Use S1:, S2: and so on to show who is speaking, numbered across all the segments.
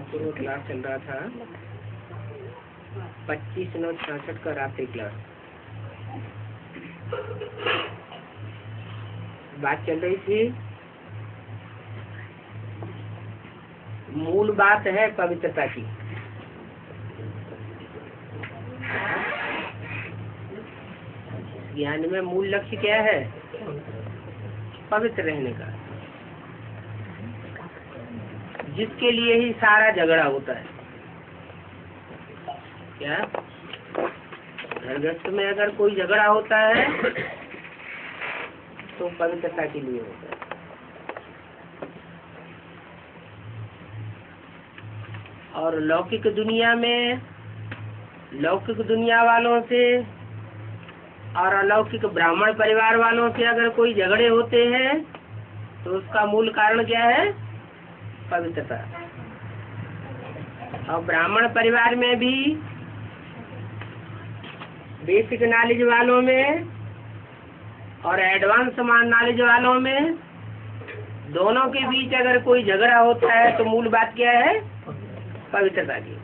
S1: पूर्व क्लास चल रहा था 25/9/66 का रात्रि क्लास। बात चल रही थी, मूल बात है पवित्रता की। ज्ञान में मूल लक्ष्य क्या है? पवित्र रहने का, जिसके लिए ही सारा झगड़ा होता है। क्या घरगृहस्थ में अगर कोई झगड़ा होता है तो पवित्रता के लिए होता है। और लौकिक दुनिया वालों से और अलौकिक ब्राह्मण परिवार वालों से अगर कोई झगड़े होते हैं तो उसका मूल कारण क्या है? पवित्रता। और ब्राह्मण परिवार में भी बेसिक नॉलेज वालों में और एडवांस नॉलेज वालों में, दोनों के बीच अगर कोई झगड़ा होता है तो मूल बात क्या है? पवित्रता की।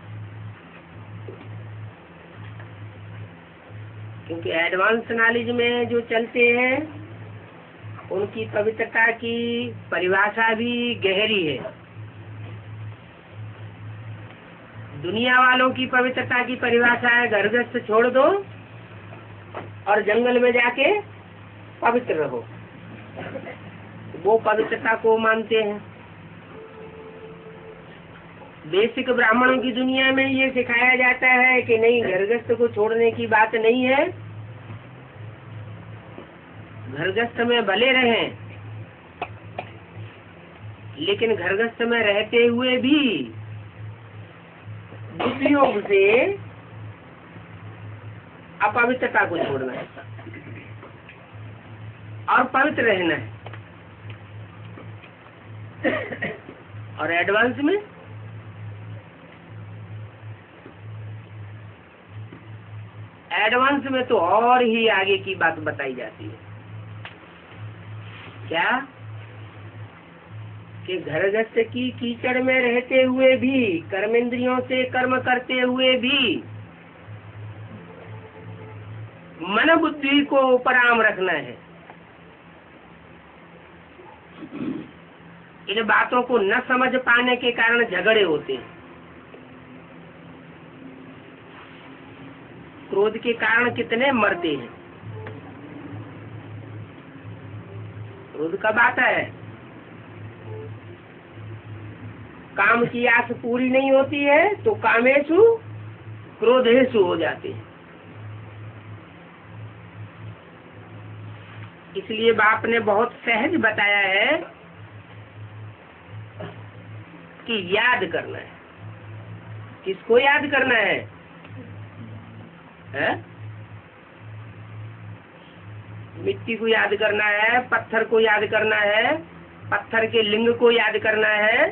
S1: क्योंकि एडवांस नॉलेज में जो चलते हैं उनकी पवित्रता की परिभाषा भी गहरी है। दुनिया वालों की पवित्रता की परिभाषा है घरगृहस्थ छोड़ दो और जंगल में जाके पवित्र रहो। वो पवित्रता को मानते हैं। बेसिक ब्राह्मणों की दुनिया में ये सिखाया जाता है कि नहीं, घरगृहस्थ को छोड़ने की बात नहीं है, घरगृहस्थ में भले रहें, लेकिन घरगृहस्थ में रहते हुए भी दुर्योग से अपवित्रता को छोड़ना है और पवित्र रहना है। और एडवांस में तो और ही आगे की बात बताई जाती है। क्या कि घरगृहस्थ की कीचड़ में रहते हुए भी, कर्मेंद्रियों से कर्म करते हुए भी मन बुद्धि को उपराम रखना है। इन बातों को न समझ पाने के कारण झगड़े होते हैं। क्रोध के कारण कितने मरते हैं? क्रोध कब आता है? काम की आस पूरी नहीं होती है तो कामेषु क्रोधेषु हो जाते हैं। इसलिए बाप ने बहुत सहज बताया है कि याद करना है। किसको याद करना है? मिट्टी को याद करना है, पत्थर को याद करना है, पत्थर के लिंग को याद करना है,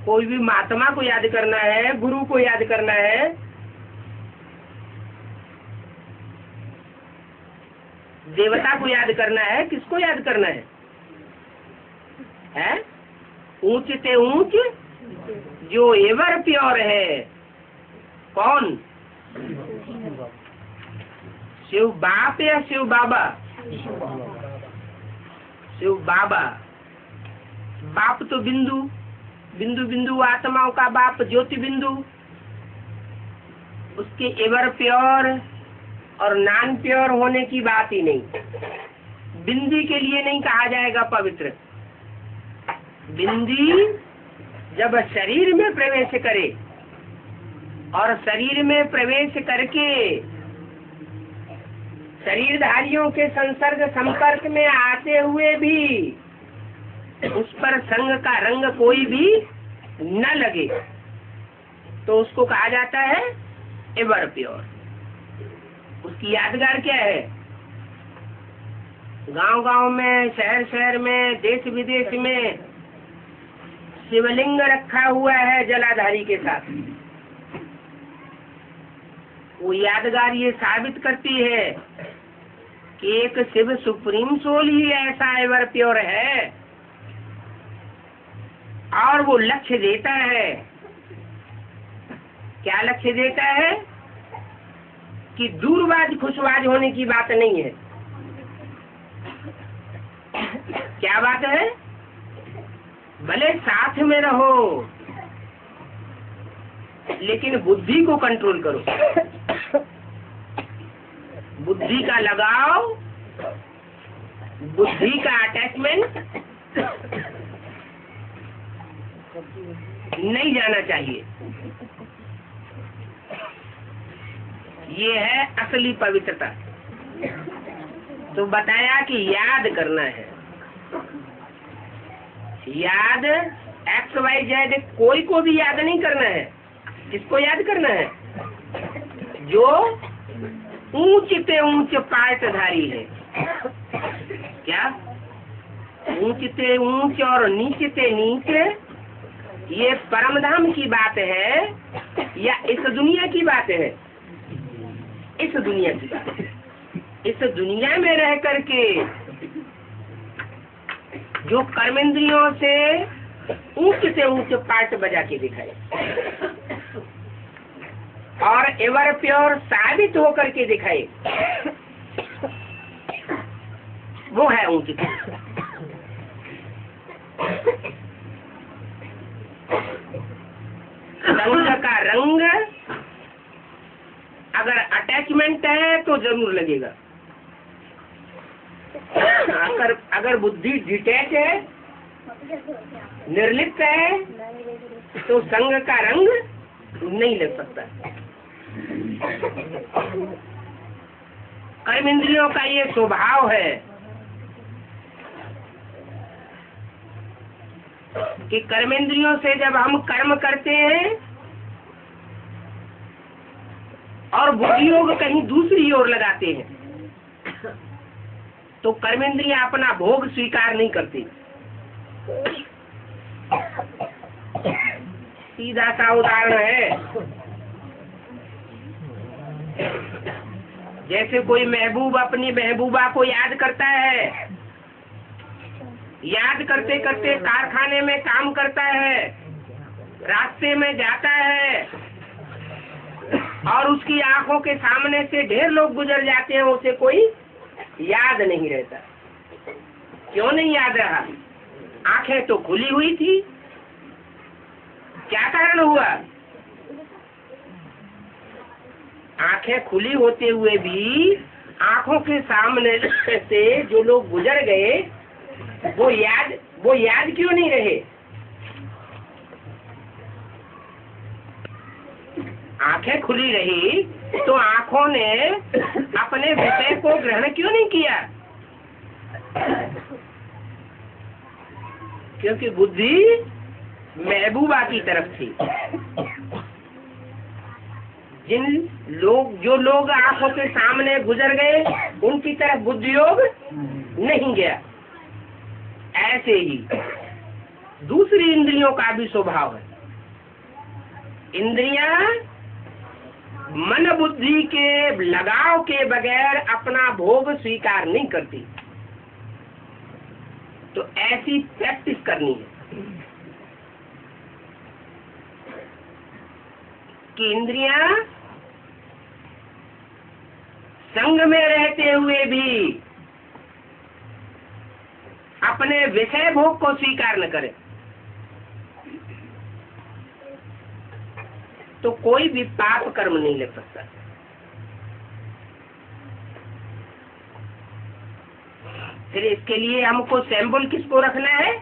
S1: कोई भी महात्मा को याद करना है, गुरु को याद करना है, देवता को याद करना है। किसको याद करना है? ऊंच से ऊंच जो एवर प्योर है। कौन? शिव बाप या शिव बाबा? शिव बाबा। बाप तो बिंदु, बिंदु बिंदु आत्माओं का बाप, ज्योति बिंदु। उसके एवर प्योर और नॉन प्योर होने की बात ही नहीं। बिंदी के लिए नहीं कहा जाएगा पवित्र। बिंदी जब शरीर में प्रवेश करे और शरीर में प्रवेश करके शरीरधारियों के संपर्क में आते हुए भी उस पर संग का रंग कोई भी न लगे तो उसको कहा जाता है एवर प्योर। उसकी यादगार क्या है? गांव-गांव में, शहर में, देश विदेश में शिवलिंग रखा हुआ है जलाधारी के साथ। वो यादगार ये साबित करती है कि एक शिव सुप्रीम सोल ही ऐसा एवर प्योर है और वो लक्ष्य देता है। क्या लक्ष्य देता है? कि दूरबाज खुशबाज होने की बात नहीं है। क्या बात है? भले साथ में रहो, लेकिन बुद्धि को कंट्रोल करो। बुद्धि का लगाव, बुद्धि का अटैचमेंट नहीं जाना चाहिए। ये है असली पवित्रता। तो बताया कि याद करना है। याद XYZ कोई को भी याद नहीं करना है। किसको याद करना है? जो ऊंच ते ऊंच पायतधारी है। क्या? ऊंच ते ऊंच और नीच ते नीच, ये परमधाम की बात है या इस दुनिया की बात है? इस दुनिया की बात है। इस दुनिया में रह करके जो कर्मेंद्रियों से ऊंच से ऊंच पाठ बजा के दिखाए और एवर प्योर साबित होकर के दिखाए, वो है ऊंच। रंग का रंग अगर अटैचमेंट है तो जरूर लगेगा। अगर बुद्धि डिटैच है, निर्लिप्त है, तो संग का रंग नहीं लग सकता। कर्म इंद्रियों का ये स्वभाव है कि कर्मेंद्रियों से जब हम कर्म करते हैं और बुद्धि योग कहीं दूसरी ओर लगाते हैं, तो कर्मेंद्रियां अपना भोग स्वीकार नहीं करती। सीधा सा उदाहरण है, जैसे कोई महबूब अपनी महबूबा को याद करता है, याद करते करते कारखाने में काम करता है, रास्ते में जाता है और उसकी आंखों के सामने से ढेर लोग गुजर जाते हैं, उसे कोई याद नहीं रहता। क्यों नहीं याद रहा? आंखें तो खुली हुई थी। क्या कारण हुआ? आंखें खुली होते हुए भी आंखों के सामने से जो लोग गुजर गए, वो याद क्यों नहीं रहे? आंखें खुली रही तो आंखों ने अपने विषय को ग्रहण क्यों नहीं किया? क्योंकि बुद्धि महबूबा की तरफ थी। जो लोग आंखों के सामने गुजर गए, उनकी तरफ बुद्धि योग नहीं गया। ऐसे ही दूसरी इंद्रियों का भी स्वभाव है। इंद्रियां मन बुद्धि के लगाव के बगैर अपना भोग स्वीकार नहीं करती। तो ऐसी प्रैक्टिस करनी है कि इंद्रियां संग में रहते हुए भी अपने विषय भोग को स्वीकार न करें, तो कोई भी पाप कर्म नहीं लग सकता। फिर इसके लिए हमको सैंपल किसको रखना है?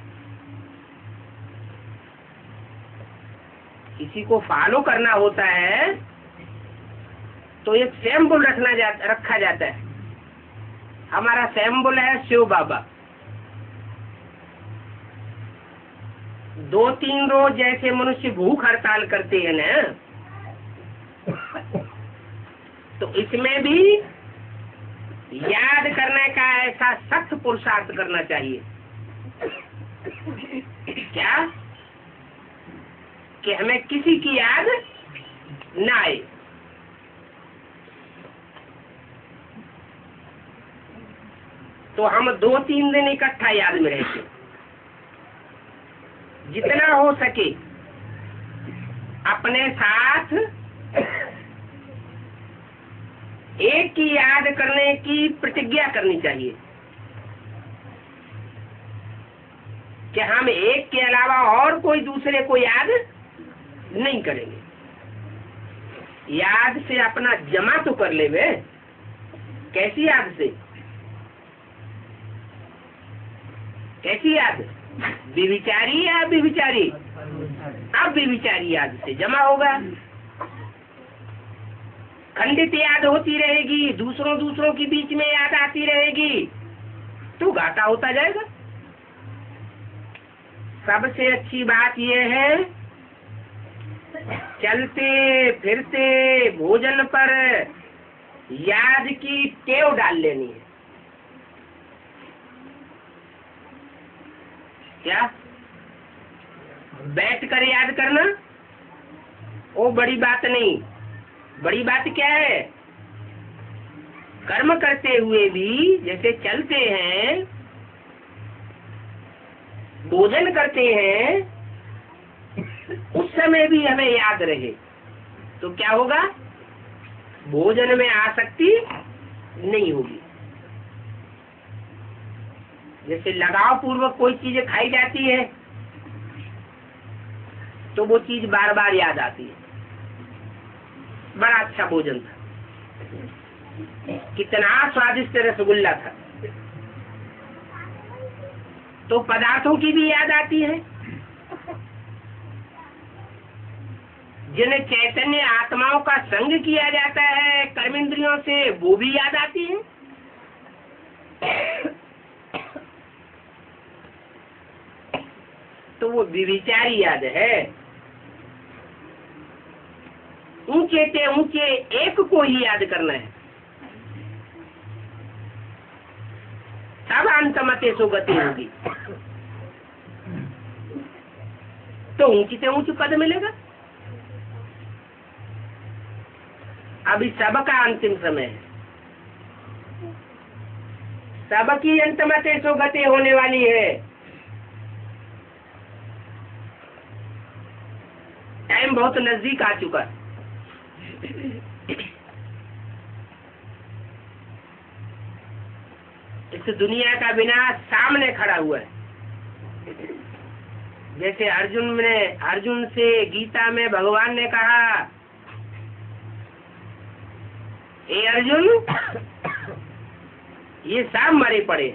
S1: किसी को फॉलो करना होता है तो एक सैंपल रखा जाता है। हमारा सैंपल है शिव बाबा। 2-3 रोज जैसे मनुष्य भूख हड़ताल करते हैं ना, तो इसमें भी याद करने का ऐसा सख्त पुरुषार्थ करना चाहिए। क्या? कि हमें किसी की याद न आए। तो हम 2-3 दिन इकट्ठा याद में रहते। जितना हो सके अपने साथ एक की याद करने की प्रतिज्ञा करनी चाहिए कि हम एक के अलावा और कोई दूसरे को याद नहीं करेंगे। याद से अपना जमा तो कर ले वे। कैसी याद से? कैसी याद? विविचारी या विविचारी? अब विविचारी याद से जमा होगा। खंडित याद होती रहेगी, दूसरों के बीच में याद आती रहेगी, तो घाटा होता जाएगा। सबसे अच्छी बात यह है चलते फिरते भोजन पर याद की टेव डाल लेनी है। क्या? बैठकर याद करना वो बड़ी बात नहीं। बड़ी बात क्या है? कर्म करते हुए भी, जैसे चलते हैं, भोजन करते हैं, उस समय भी हमें याद रहे तो क्या होगा? भोजन में आसक्ति नहीं होगी। जैसे लगाव पूर्वक कोई चीज खाई जाती है तो वो चीज बार बार याद आती है। बड़ा अच्छा भोजन था, कितना स्वादिष्ट रसगुल्ला था, तो पदार्थों की भी याद आती है। जिन्हें चैतन्य आत्माओं का संग किया जाता है कर्मेंद्रियों से, वो भी याद आती है। तो वो विविचारी याद है। ऊंचे से ऊंचे एक को ही याद करना है, तब अंतमते सो गति होगी। तो ऊंची से ऊंची पद मिलेगा। अभी सबका अंतिम समय है, सबकी अंतमते सो गति होने वाली है। टाइम बहुत नजदीक आ चुका। इस दुनिया का विनाश सामने खड़ा हुआ है। जैसे अर्जुन से गीता में भगवान ने कहा, ए अर्जुन, ये सब मरे पड़े।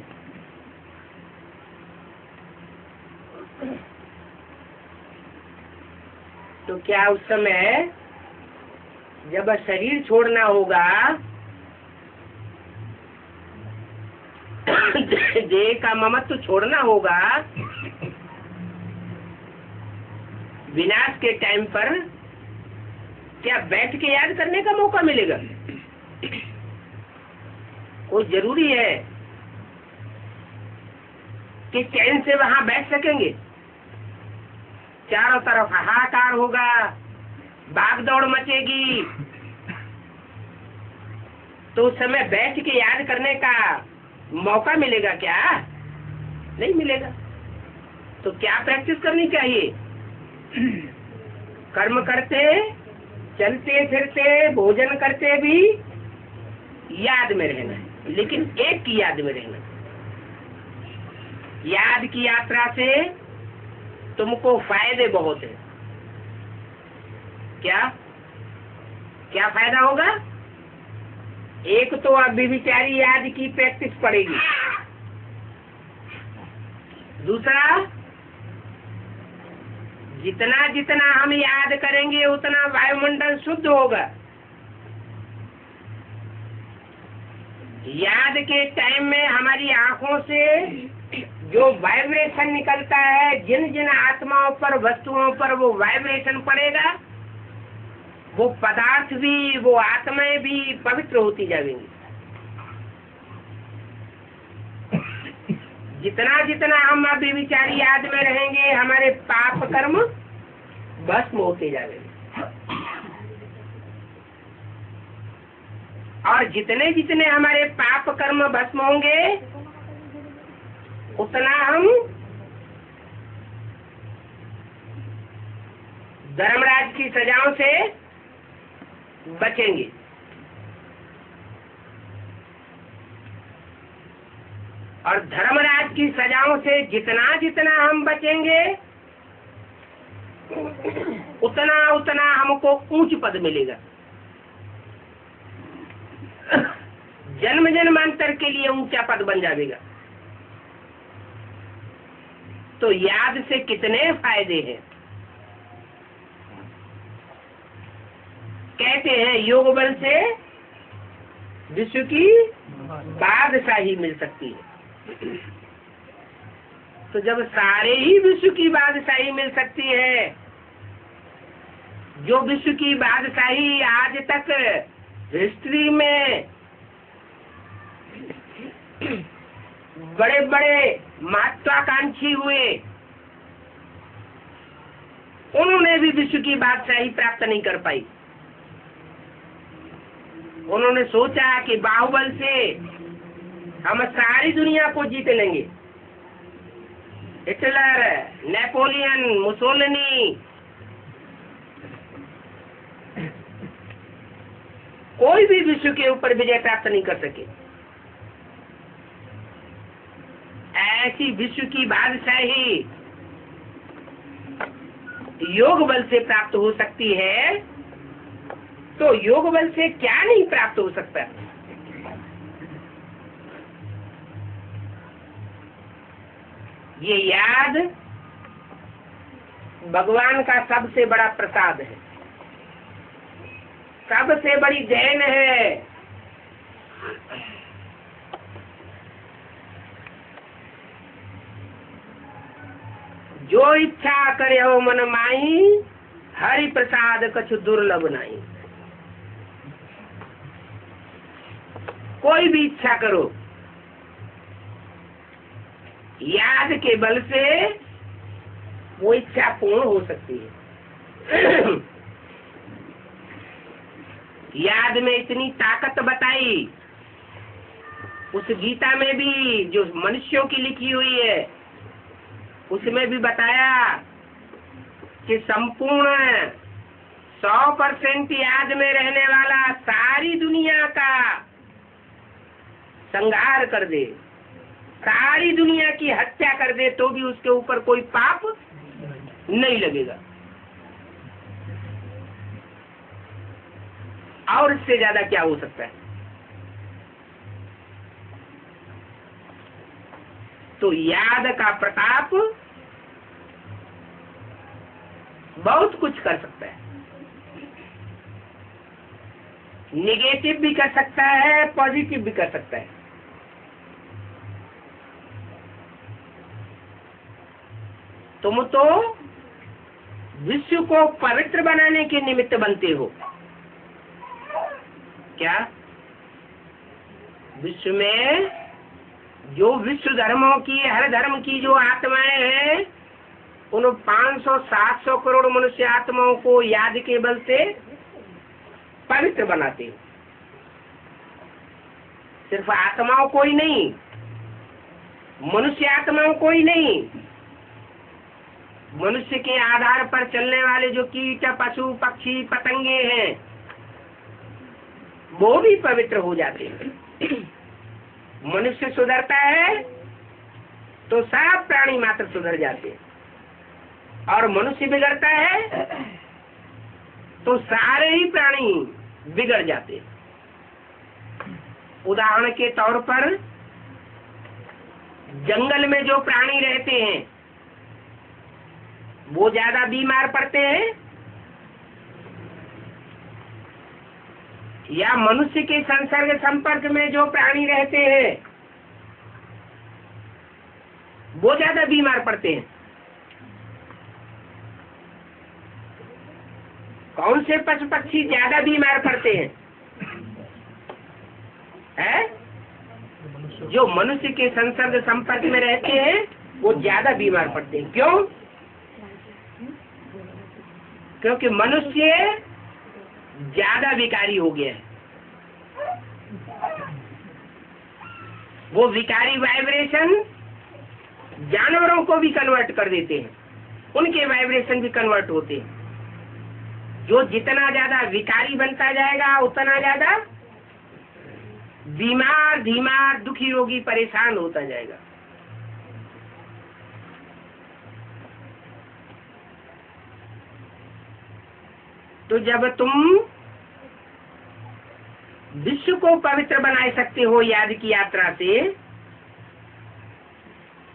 S1: तो क्या उस समय जब शरीर छोड़ना होगा, देह का ममत्व छोड़ना होगा, विनाश के टाइम पर क्या बैठ के याद करने का मौका मिलेगा? वो जरूरी है कि चैन से वहां बैठ सकेंगे। चारों तरफ हाहाकार होगा, भाग दौड़ मचेगी, तो उस समय बैठ के याद करने का मौका मिलेगा क्या? नहीं मिलेगा। तो क्या प्रैक्टिस करनी चाहिए? कर्म करते, चलते फिरते, भोजन करते भी याद में रहना है, लेकिन एक की याद में रहना। याद की यात्रा से तुमको फायदे बहुत है। क्या क्या फायदा होगा? एक तो अव्यभिचारी याद की प्रैक्टिस पड़ेगी। दूसरा, जितना जितना हम याद करेंगे उतना वायुमंडल शुद्ध होगा। याद के टाइम में हमारी आंखों से जो वाइब्रेशन निकलता है, जिन जिन आत्माओं पर, वस्तुओं पर वो वाइब्रेशन पड़ेगा, वो पदार्थ भी, वो आत्माएं भी पवित्र होती जाएंगी। जितना जितना हम अव्यभिचारी याद में रहेंगे, हमारे पाप कर्म भस्म होते जाएंगे। और जितने जितने हमारे पाप कर्म भस्म होंगे, उतना हम धर्मराज की सजाओं से बचेंगे। और धर्मराज की सजाओं से जितना जितना हम बचेंगे उतना उतना हमको ऊंच पद मिलेगा, जन्म जन्मांतर के लिए ऊंचा पद बन जाएगा। तो याद से कितने फायदे हैं। कहते हैं योग बल से विश्व की बादशाही मिल सकती है। तो जब सारे ही विश्व की बादशाही मिल सकती है, जो विश्व की बादशाही आज तक हिस्ट्री में बड़े बड़े महत्वाकांक्षी हुए, उन्होंने भी विश्व की बादशाही प्राप्त नहीं कर पाई। उन्होंने सोचा कि बाहुबल से हम सारी दुनिया को जीत लेंगे। हिटलर, नेपोलियन, मुसोलिनी, कोई भी विश्व के ऊपर विजय प्राप्त नहीं कर सके। ऐसी विश्व की बादशाही योग बल से प्राप्त हो सकती है, तो योग बल से क्या नहीं प्राप्त हो सकता। ये याद भगवान का सबसे बड़ा प्रसाद है, सबसे बड़ी देन है। जो इच्छा करे हो मन माई, हरि प्रसाद कछु दुर्लभ नहीं। कोई भी इच्छा करो, याद के बल से वो इच्छा पूर्ण हो सकती है। याद में इतनी ताकत बताई, उस गीता में भी जो मनुष्यों की लिखी हुई है उसमें भी बताया कि संपूर्ण 100% याद में रहने वाला सारी दुनिया का संहार कर दे, सारी दुनिया की हत्या कर दे, तो भी उसके ऊपर कोई पाप नहीं लगेगा। और इससे ज्यादा क्या हो सकता है। तो याद का प्रताप बहुत कुछ कर सकता है, निगेटिव भी कर सकता है, पॉजिटिव भी कर सकता है। तुम तो विश्व को पवित्र बनाने के निमित्त बनते हो। क्या विश्व में जो विश्व धर्मों की, हर धर्म की जो आत्माएं हैं, उन 500-700 करोड़ मनुष्य आत्माओं को याद के बल से पवित्र बनाते हो। सिर्फ आत्माओं को ही नहीं, मनुष्य आत्माओं को ही नहीं, मनुष्य के आधार पर चलने वाले जो कीट, पशु, पक्षी, पतंगे हैं, वो भी पवित्र हो जाते हैं। मनुष्य सुधरता है तो सब प्राणी मात्र सुधर जाते हैं, और मनुष्य बिगड़ता है तो सारे ही प्राणी बिगड़ जाते हैं। उदाहरण के तौर पर जंगल में जो प्राणी रहते हैं वो ज्यादा बीमार पड़ते हैं, या मनुष्य के संसर्ग संपर्क में जो प्राणी रहते हैं वो ज्यादा बीमार पड़ते हैं। कौन से पशु पक्षी ज्यादा बीमार पड़ते हैं? जो मनुष्य के संसर्ग संपर्क में रहते हैं वो ज्यादा बीमार पड़ते हैं। क्यों? क्योंकि मनुष्य ज्यादा विकारी हो गया है। वो विकारी वाइब्रेशन जानवरों को भी कन्वर्ट कर देते हैं, उनके वाइब्रेशन भी कन्वर्ट होते हैं। जो जितना ज्यादा विकारी बनता जाएगा उतना ज्यादा बीमार धीमार दुखी रोगी परेशान होता जाएगा। तो जब तुम विश्व को पवित्र बना सकते हो याद की यात्रा से,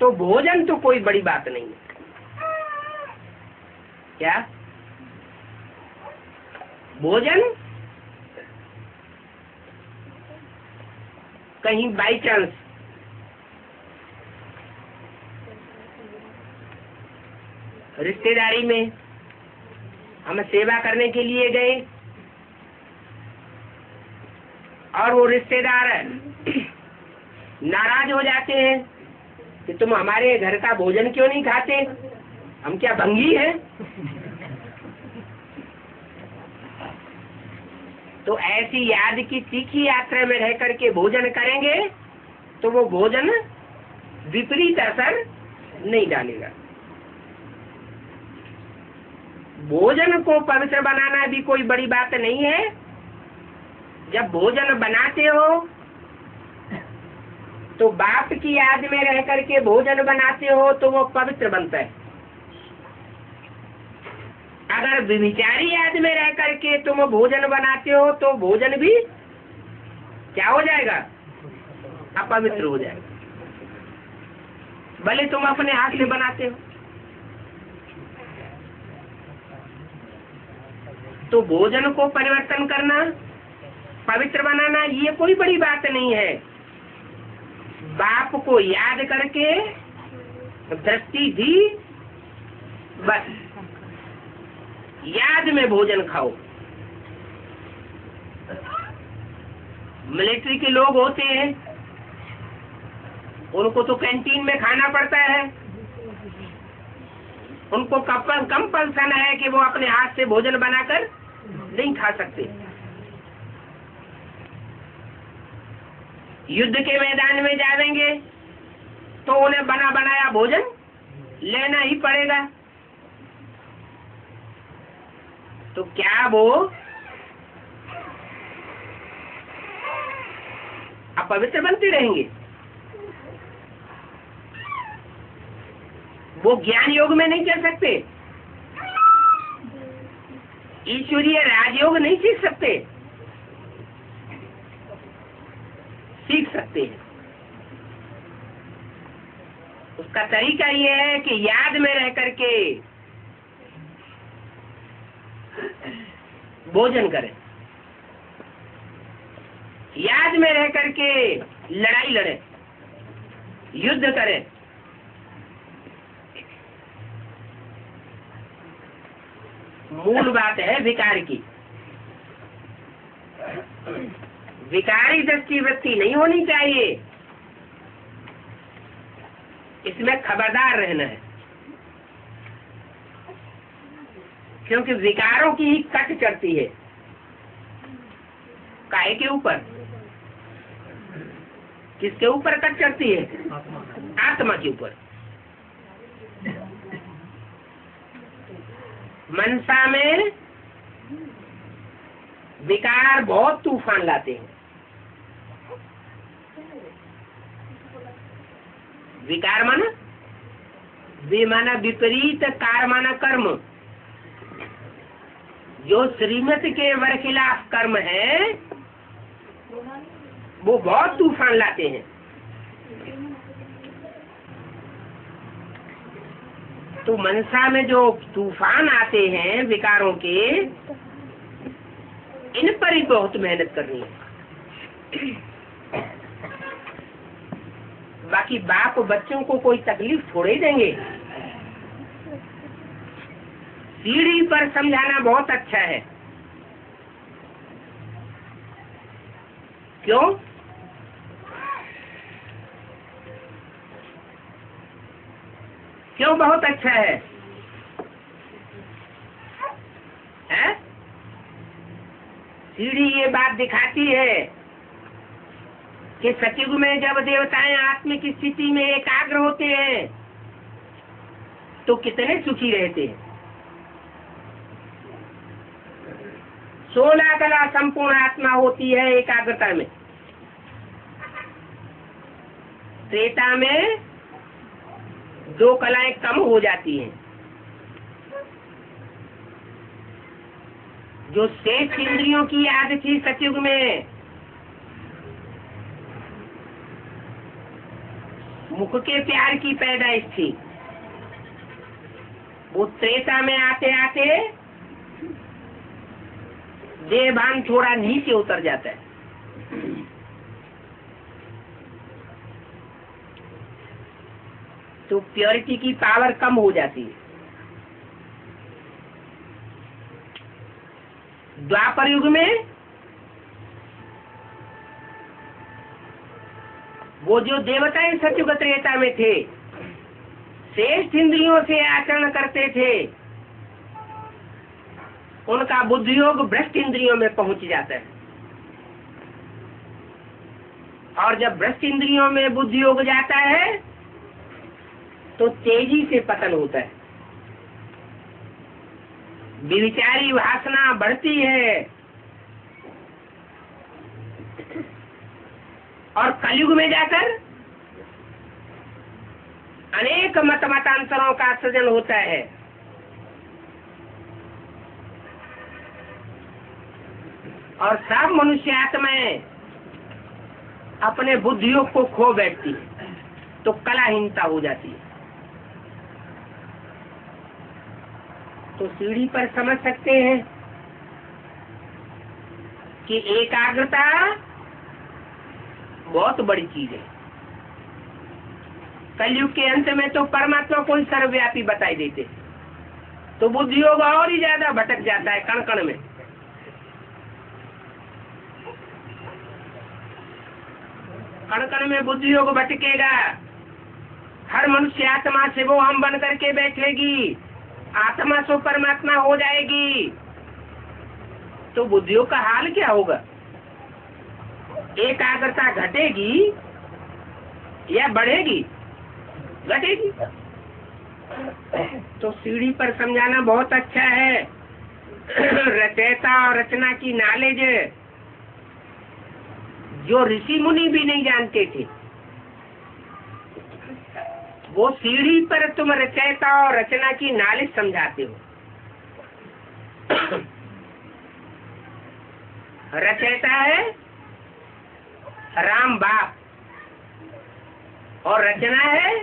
S1: तो भोजन तो कोई बड़ी बात नहीं है। क्या भोजन कहीं बाई चांस रिश्तेदारी में हम सेवा करने के लिए गए और वो रिश्तेदार नाराज हो जाते हैं कि तुम हमारे घर का भोजन क्यों नहीं खाते, हम क्या भंगी हैं? तो ऐसी याद की तीखी यात्रा में रह करके भोजन करेंगे तो वो भोजन विपरीत असर नहीं डालेगा। भोजन को पवित्र बनाना भी कोई बड़ी बात नहीं है। जब भोजन बनाते हो तो बाप की याद में रह करके भोजन बनाते हो तो वो पवित्र बनता है। अगर विचारी याद में रह करके तुम भोजन बनाते हो तो भोजन भी क्या हो जाएगा? अपवित्र हो जाएगा, भले तुम अपने हाथ से बनाते हो। तो भोजन को परिवर्तन करना, पवित्र बनाना, ये कोई बड़ी बात नहीं है। बाप को याद करके दृष्टि दी, बस याद में भोजन खाओ। मिलिट्री के लोग होते हैं, उनको तो कैंटीन में खाना पड़ता है, उनको कंपल्सन है कि वो अपने हाथ से भोजन बनाकर नहीं खा सकते। युद्ध के मैदान में जाएंगे तो उन्हें बना बनाया भोजन लेना ही पड़ेगा। तो क्या वो अपवित्र बनते रहेंगे? वो ज्ञान योग में नहीं चल सकते, ईश्वरीय राजयोग नहीं सीख सकते। सीख सकते हैं। उसका तरीका ये है कि याद में रह करके भोजन करें, याद में रह करके लड़ाई लड़े, युद्ध करें। मूल बात है विकार की। विकारी दृष्टि वृत्ति नहीं होनी चाहिए, इसमें खबरदार रहना है, क्योंकि विकारों की ही कट चढ़ती है। काहे के ऊपर? किसके ऊपर कट चढ़ती है? आत्मा के ऊपर। मनसा में विकार बहुत तूफान लाते हैं। विकार माना विपरीत, कार माना कर्म। जो श्रीमत के बरखिलाफ कर्म है वो बहुत तूफान लाते हैं। तो मनसा में जो तूफान आते हैं विकारों के, इन पर ही बहुत मेहनत करनी है। बाकी बाप बच्चों को कोई तकलीफ थोड़े ही देंगे। सीढ़ी पर समझाना बहुत अच्छा है। क्यों? क्यों बहुत अच्छा है? हैं? सीढ़ी ये बात दिखाती है कि सतयुग में जब देवताएं आत्मिक स्थिति में एकाग्र होते हैं तो कितने सुखी रहते हैं। 16 कला संपूर्ण आत्मा होती है एकाग्रता में। त्रेता में 2 कलाएं कम हो जाती हैं। जो शेष इंद्रियों की याद थी सतयुग में, मुख के प्यार की पैदाइश थी, वो त्रेता में आते आते देहभान थोड़ा नीचे उतर जाता है। तो प्योरिटी की पावर कम हो जाती है। द्वापर युग में वो जो देवताएं सतयुग त्रेता में थे, श्रेष्ठ इंद्रियों से आचरण करते थे, उनका बुद्धि योग भ्रष्ट इंद्रियों में पहुंच जाता है। और जब भ्रष्ट इंद्रियों में बुद्धि योग जाता है तो तेजी से पतन होता है, विविचारी वासना बढ़ती है। और कलयुग में जाकर अनेक मतांतरों का सृजन होता है। और सब मनुष्य आत्माएं अपने बुद्धियोग को खो बैठती है, तो कलाहीनता हो जाती है। तो सीढ़ी पर समझ सकते हैं कि एकाग्रता बहुत बड़ी चीज है। कलयुग के अंत में तो परमात्मा को ही सर्वव्यापी बताई देते, तो बुद्धि योग और ही ज्यादा भटक जाता है कण कण में। कण कण में बुद्धि योग भटकेगा। हर मनुष्य आत्मा से वो हम बन करके बैठेगी, आत्मा से परमात्मा हो जाएगी, तो बुद्धियों का हाल क्या होगा? एकाग्रता घटेगी या बढ़ेगी? घटेगी। तो सीढ़ी पर समझाना बहुत अच्छा है। रचयिता और रचना की नॉलेज जो ऋषि मुनि भी नहीं जानते थे, वो सीढ़ी पर तुम रचयिता और रचना की नॉलेज समझाते हो। रचयिता है राम बाप और रचना है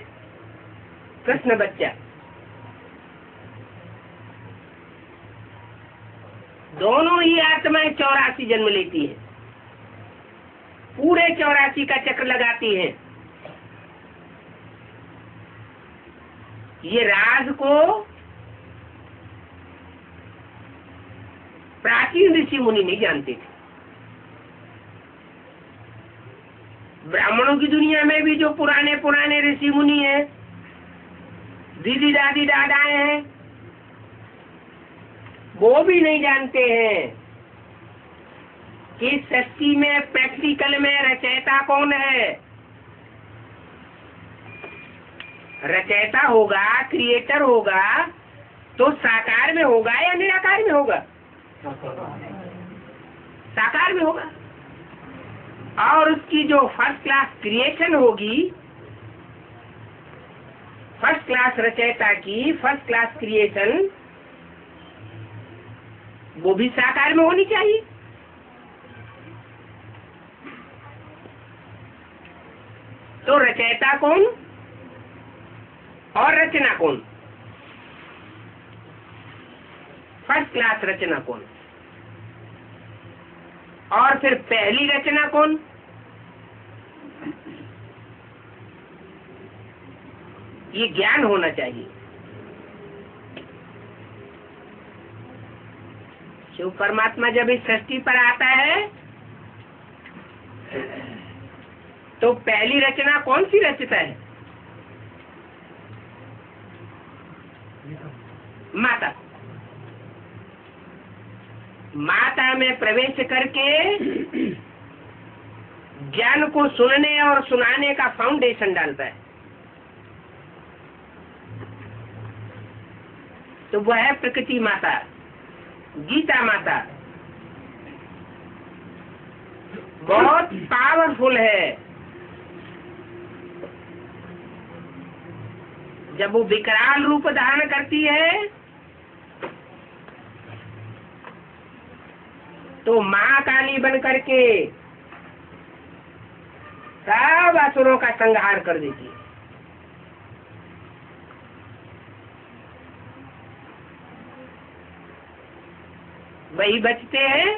S1: कृष्ण बच्चा। दोनों ही आत्माएं 84 जन्म लेती है, पूरे 84 का चक्र लगाती है। ये राज को प्राचीन ऋषि मुनि नहीं जानते थे। ब्राह्मणों की दुनिया में भी जो पुराने पुराने ऋषि मुनि हैं, दीदी दादी दादाएं हैं, वो भी नहीं जानते हैं कि सृष्टि में प्रैक्टिकल में रचयिता कौन है। रचयिता होगा, क्रिएटर होगा, तो साकार में होगा या निराकार में होगा? साकार में होगा। और उसकी जो फर्स्ट क्लास क्रिएशन होगी, फर्स्ट क्लास रचयिता की फर्स्ट क्लास क्रिएशन, वो भी साकार में होनी चाहिए। तो रचयिता कौन और रचना कौन? फर्स्ट क्लास रचना कौन? और फिर पहली रचना कौन? ये ज्ञान होना चाहिए। शिव परमात्मा जब इस सृष्टि पर आता है तो पहली रचना कौन सी रचता है? माता। माता में प्रवेश करके ज्ञान को सुनने और सुनाने का फाउंडेशन डालता है। तो वह है प्रकृति माता, गीता माता, बहुत पावरफुल है। जब वो विकराल रूप धारण करती है तो महाकाली बन करके सब असुरों का संहार कर देती है। वही बचते हैं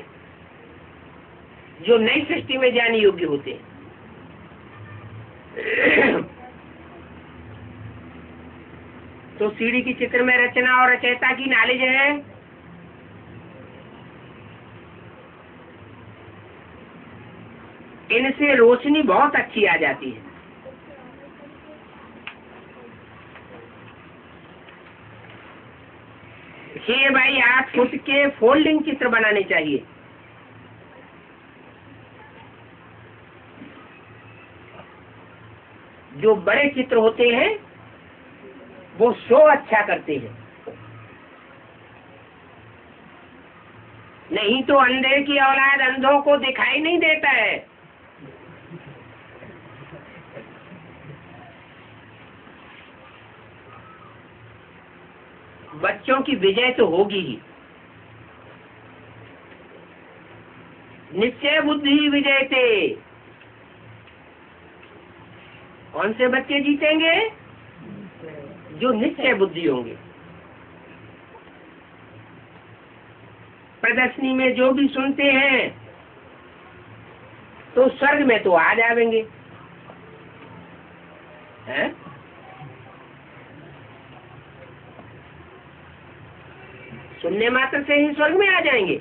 S1: जो नई सृष्टि में जाने योग्य होते हैं। तो सीढ़ी की चित्र में रचना और रचयिता की नॉलेज है। इनसे रोशनी बहुत अच्छी आ जाती है। ये भाई आप खुद के फोल्डिंग चित्र बनाने चाहिए। जो बड़े चित्र होते हैं वो शो अच्छा करते हैं। नहीं तो अंधे की औलाद अंधों को दिखाई नहीं देता है। बच्चों की विजय तो होगी ही। निश्चय बुद्धि विजयते। कौन से बच्चे जीतेंगे? जो निश्चय बुद्धि होंगे। प्रदर्शनी में जो भी सुनते हैं तो स्वर्ग में तो आ जाएंगे, हैं? सुनने मात्र से ही स्वर्ग में आ जाएंगे।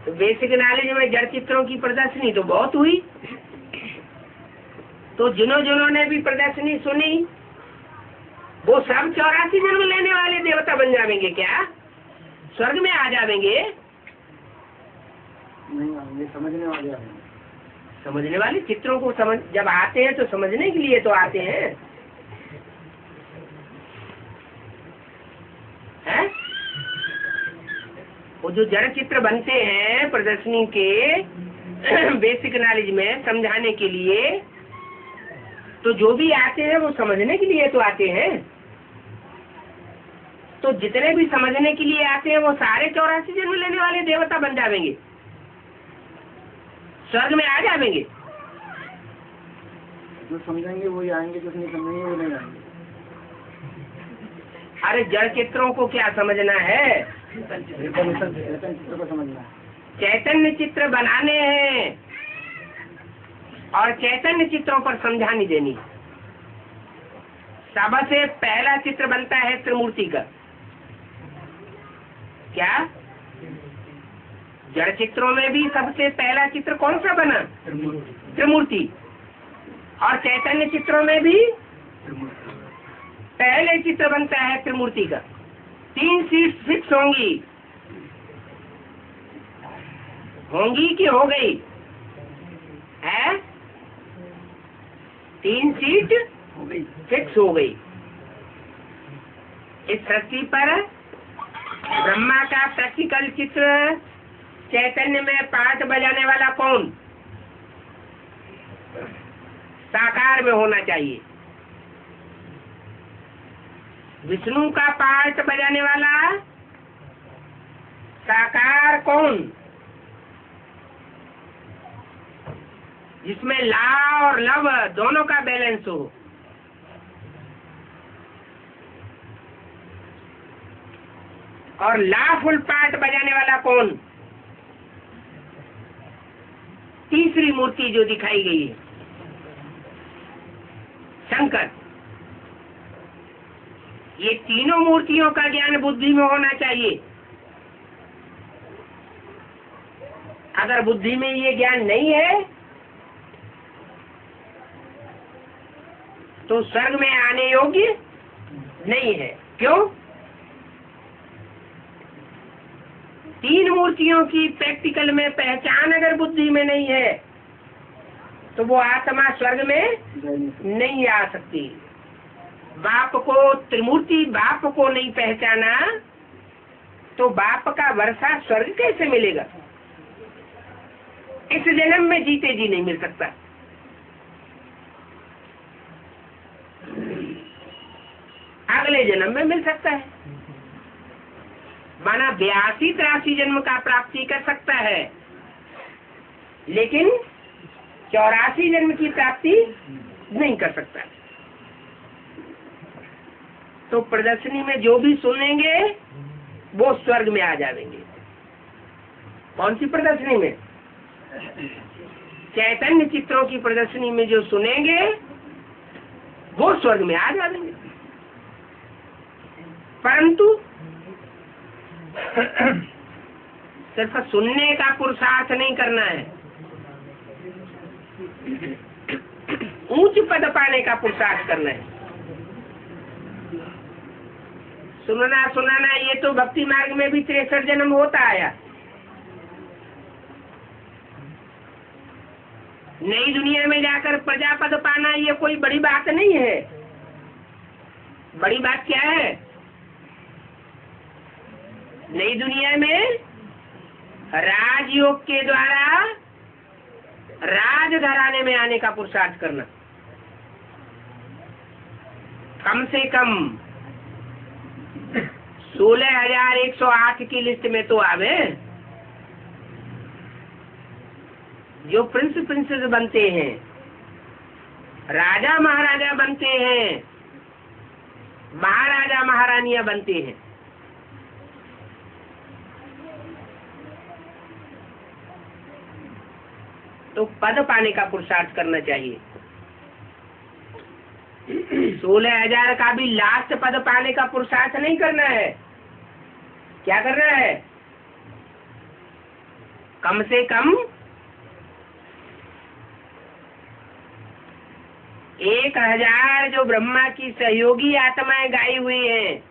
S1: तो बेसिक नॉलेज में जड़ चित्रों की प्रदर्शनी तो बहुत हुई। तो जिन्होंने भी प्रदर्शनी सुनी वो सब 84 जन्म लेने वाले देवता बन जाएंगे क्या? स्वर्ग में आ जाएंगे?
S2: नहीं, समझने वाले हैं।
S1: समझने वाले चित्रों को समझ जब आते हैं तो समझने के लिए तो आते हैं, हैं? वो जो जड़ चित्र बनते हैं प्रदर्शनी के बेसिक नॉलेज में समझाने के लिए, तो जो भी आते हैं वो समझने के लिए तो आते हैं। तो जितने भी समझने के लिए आते हैं वो सारे 84 जन्म लेने वाले देवता बन जाएंगे, स्वर्ग में आ जाएंगे।
S2: जो समझेंगे वही आएंगे, जो नहीं समझेंगे वो नहीं आएंगे।
S1: अरे जड़ चित्रों को क्या समझना है?
S2: चैतन्य चित्र को समझना है।
S1: चैतन्य चित्र बनाने हैं और चैतन्य चित्रों पर समझानी देनी। सबसे पहला चित्र बनता है त्रिमूर्ति का। क्या जड़ चित्रों में भी सबसे पहला चित्र कौन सा बना? त्रिमूर्ति। और चैतन्य चित्रों में भी पहले चित्र बनता है त्रिमूर्ति का। 3 सीट फिक्स होंगी कि हो गई है? 3 सीट फिक्स हो गई। इस सृष्टि पर ब्रह्मा का प्रैक्टिकल चित्र चैतन्य में पार्ट बजाने वाला कौन? साकार में होना चाहिए। विष्णु का पार्ट बजाने वाला साकार कौन? जिसमें ला और लव दोनों का बैलेंस हो। और ला फुल पार्ट बजाने वाला कौन? तीसरी मूर्ति जो दिखाई गई है, शंकर। ये तीनों मूर्तियों का ज्ञान बुद्धि में होना चाहिए। अगर बुद्धि में ये ज्ञान नहीं है तो स्वर्ग में आने योग्य नहीं है। क्यों? 3 मूर्तियों की प्रैक्टिकल में पहचान अगर बुद्धि में नहीं है तो वो आत्मा स्वर्ग में नहीं आ सकती। बाप को, त्रिमूर्ति बाप को नहीं पहचाना तो बाप का वर्षा स्वर्ग कैसे मिलेगा? इस जन्म में जीते जी नहीं मिल सकता। अगले जन्म में मिल सकता है, माना 82-83 जन्म का प्राप्ति कर सकता है, लेकिन 84 जन्म की प्राप्ति नहीं कर सकता। तो प्रदर्शनी में जो भी सुनेंगे वो स्वर्ग में आ जाएंगे। कौन सी प्रदर्शनी में? चैतन्य चित्रों की प्रदर्शनी में जो सुनेंगे वो स्वर्ग में आ जाएंगे। परंतु सिर्फ सुनने का पुरुषार्थ नहीं करना है, उच्च पद पाने का पुरुषार्थ करना है। सुनना सुनाना ये तो भक्ति मार्ग में भी 63 जन्म होता आया। नई दुनिया में जाकर प्रजापद पाना ये कोई बड़ी बात नहीं है। बड़ी बात क्या है? नई दुनिया में राजयोग के द्वारा राज घराने में आने का पुरुषार्थ करना। कम से कम 16,108 की लिस्ट में तो आवे। जो प्रिंस प्रिंसेस बनते हैं, राजा महाराजा बनते हैं, महाराजा महारानियां बनते हैं, तो पद पाने का पुरुषार्थ करना चाहिए। 16,000 का भी लास्ट पद पाने का पुरुषार्थ नहीं करना है। क्या करना है? कम से कम 1,000 जो ब्रह्मा की सहयोगी आत्माएं गाई हुई हैं,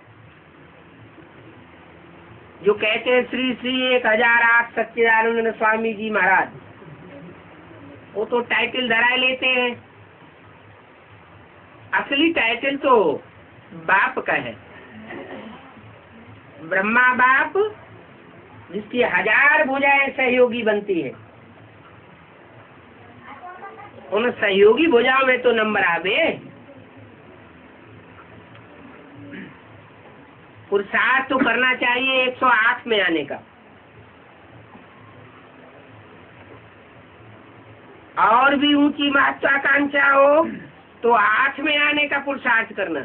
S1: जो कहते हैं श्री श्री 1008 सच्चिदानंद स्वामी जी महाराज, वो तो टाइटल धराए लेते हैं। असली टाइटल तो बाप का है। ब्रह्मा बाप जिसकी 1000 भुजाएं सहयोगी बनती है, उन सहयोगी भुजाओं में तो नंबर आवे। पुरुषार्थ तो करना चाहिए 108 में आने का, और भी ऊंची महत्वाकांक्षा हो तो 8 में आने का पुरुषार्थ करना।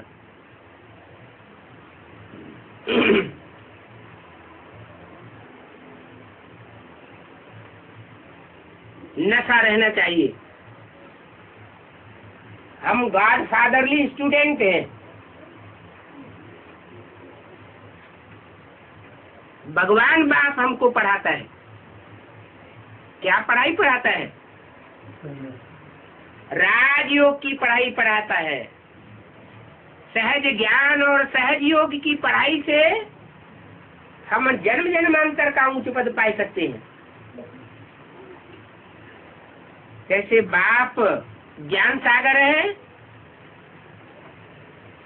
S1: नशा रहना चाहिए। हम गॉड फादरली स्टूडेंट हैं। भगवान बाप हमको पढ़ाता है। क्या पढ़ाई पढ़ाता है? राजयोग की पढ़ाई पढ़ाता है। सहज ज्ञान और सहज योग की पढ़ाई से हम जन्म जन्मांतर का ऊंच पद पा सकते हैं। जैसे बाप ज्ञान सागर है,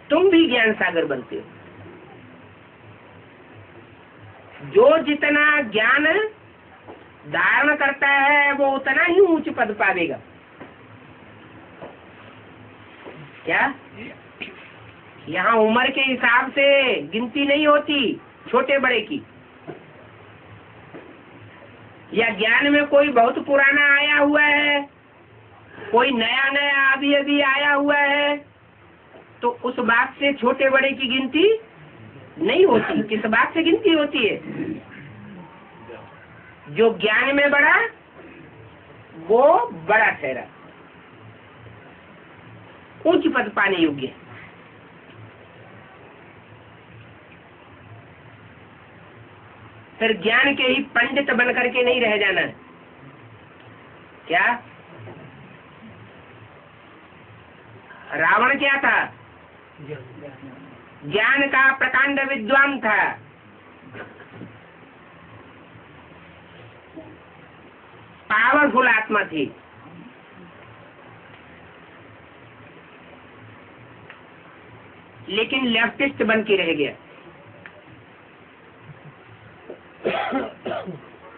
S1: तुम भी ज्ञान सागर बनते हो। जो जितना ज्ञान धारण करता है वो उतना ही ऊंच पद पावेगा। क्या? यहाँ उम्र के हिसाब से गिनती नहीं होती छोटे बड़े की, या ज्ञान में कोई बहुत पुराना आया हुआ है, कोई नया नया अभी अभी आया हुआ है, तो उस बात से छोटे बड़े की गिनती नहीं होती। किस बात से गिनती होती है? जो ज्ञान में बड़ा वो बड़ा ठहरा, उच्च पद पाने योग्य। फिर ज्ञान के ही पंडित बन करके नहीं रह जाना। क्या रावण क्या था? ज्ञान का प्रकांड विद्वान था। पावरफुल आत्मा थी, लेकिन लेफ्टिस्ट बन के रह गया।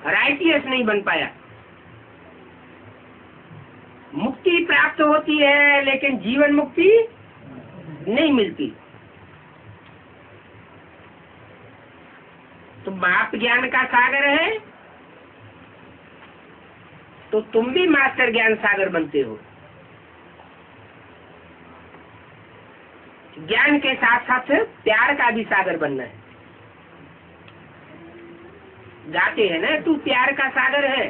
S1: राइटियस नहीं बन पाया। मुक्ति प्राप्त होती है लेकिन जीवन मुक्ति नहीं मिलती। तो बाप ज्ञान का सागर है तो तुम भी मास्टर ज्ञान सागर बनते हो। ज्ञान के साथ साथ प्यार का भी सागर बनना है। गाते हैं ना, तू प्यार का सागर है,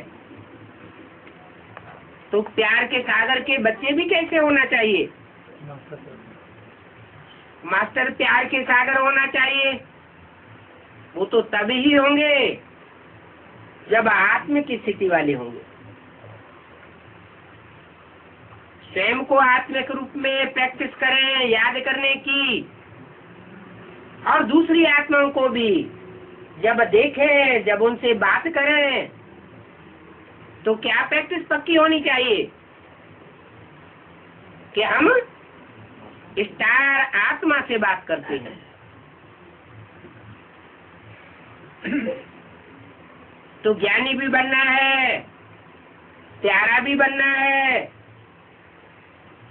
S1: तो प्यार के सागर के बच्चे भी कैसे होना चाहिए? मास्टर प्यार के सागर होना चाहिए। वो तो तभी होंगे जब आत्म की स्थिति वाले होंगे। स्वयं को आत्मिक रूप में प्रैक्टिस करें याद करने की, और दूसरी आत्माओं को भी जब देखें, जब उनसे बात करें, तो क्या प्रैक्टिस पक्की होनी चाहिए कि हम स्टार आत्मा से बात करते हैं। तो ज्ञानी भी बनना है, प्यारा भी बनना है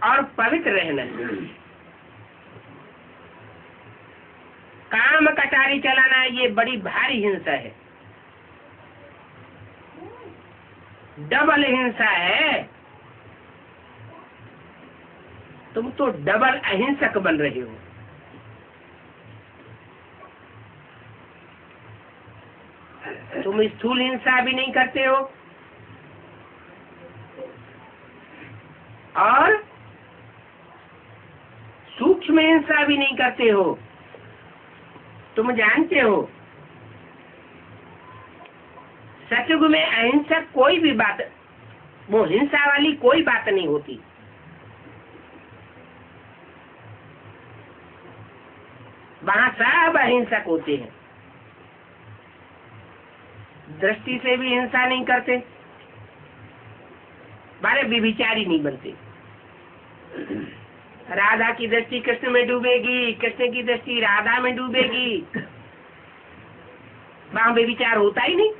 S1: और पवित्र रहना है। काम कटारी चलाना ये बड़ी भारी हिंसा है, डबल हिंसा है। तुम तो डबल अहिंसक बन रहे हो। तुम स्थूल हिंसा भी नहीं करते हो और सूक्ष्म हिंसा भी नहीं करते हो। तुम जानते हो सतयुग में अहिंसक कोई भी बात, वो हिंसा वाली कोई बात नहीं होती। वहां सब अहिंसक होते हैं। दृष्टि से भी हिंसा नहीं करते, बारे विभिचारी नहीं बनते। राधा की दृष्टि कृष्ण में डूबेगी, कृष्ण की दृष्टि राधा में डूबेगी, वहां विचार होता ही नहीं।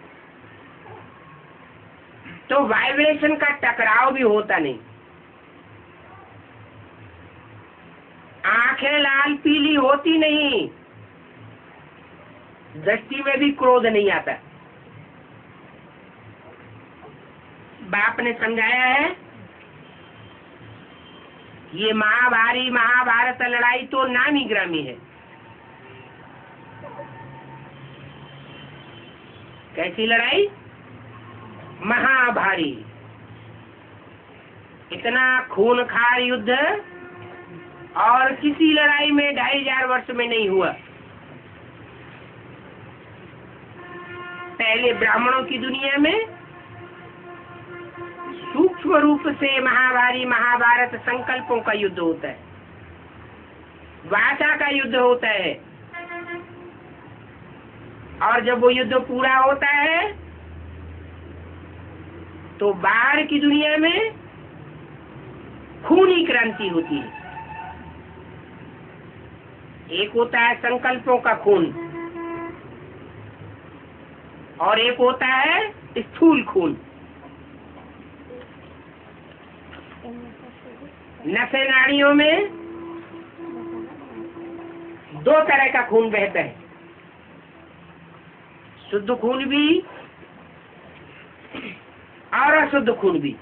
S1: तो वाइब्रेशन का टकराव भी होता नहीं। आंखें लाल पीली होती नहीं, दृष्टि में भी क्रोध नहीं आता। बाप ने समझाया है ये महाभारत लड़ाई तो नामी ग्रामी है। कैसी लड़ाई? महाभारी। इतना खूनखार युद्ध और किसी लड़ाई में 2500 वर्ष में नहीं हुआ। पहले ब्राह्मणों की दुनिया में सूक्ष्म रूप से महाभारत संकल्पों का युद्ध होता है, वाचा का युद्ध होता है, और जब वो युद्ध पूरा होता है तो बाहर की दुनिया में खूनी क्रांति होती है। एक होता है संकल्पों का खून और एक होता है स्थूल खून। नसे नाड़ियों में दो तरह का खून बहता है, शुद्ध खून भी और अशुद्ध खून भी।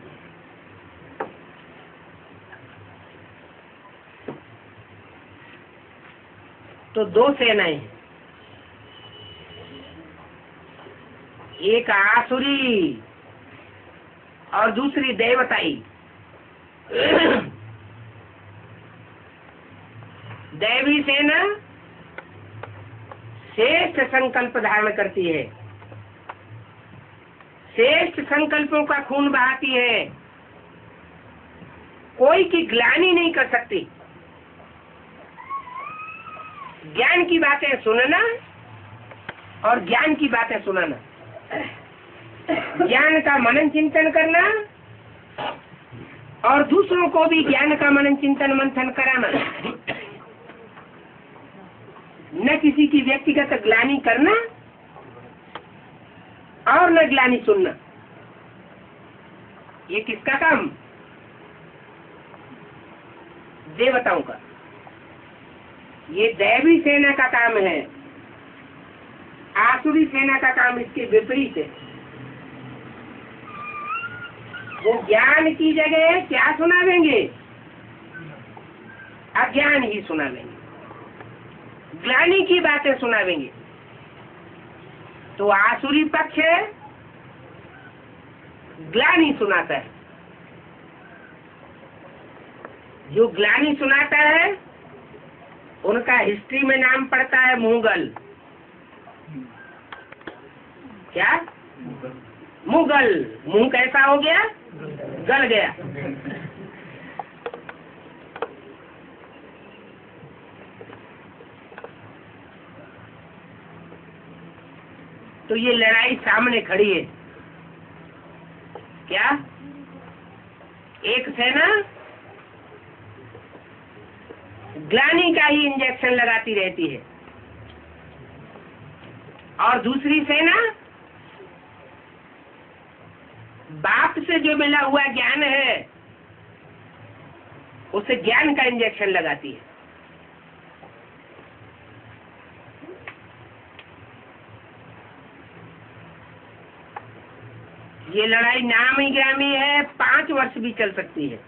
S1: तो दो सेनाएं, एक आसुरी और दूसरी देवताई। दैवी सेना श्रेष्ठ संकल्प धारण करती है, श्रेष्ठ संकल्पों का खून बहाती है, कोई की ग्लानि नहीं कर सकती। ज्ञान की बातें सुनना और ज्ञान की बातें सुनाना, ज्ञान का मनन चिंतन करना और दूसरों को भी ज्ञान का मनन चिंतन मंथन कराना, न किसी की व्यक्तिगत ग्लानि करना और न ग्लानि सुनना। ये किसका काम? देवताओं का। ये दैवी सेना का काम है, आसुरी सेना का काम इसके विपरीत है। वो ज्ञान की जगह क्या सुनावेंगे? अज्ञान ही सुनावेंगे, ग्लानि की बातें सुनावेंगे। तो आसुरी पक्ष ग्लानि सुनाता है। जो ग्लानि सुनाता है उनका हिस्ट्री में नाम पड़ता है मुगल। क्या? मुगल। मुंह कैसा हो गया? गल गया। तो ये लड़ाई सामने खड़ी है। क्या? एक सेना ग्लानि का ही इंजेक्शन लगाती रहती है और दूसरी सेना बाप से जो मिला हुआ ज्ञान है उसे ज्ञान का इंजेक्शन लगाती है। ये लड़ाई नामी ग्रामी है, 5 वर्ष भी चल सकती है।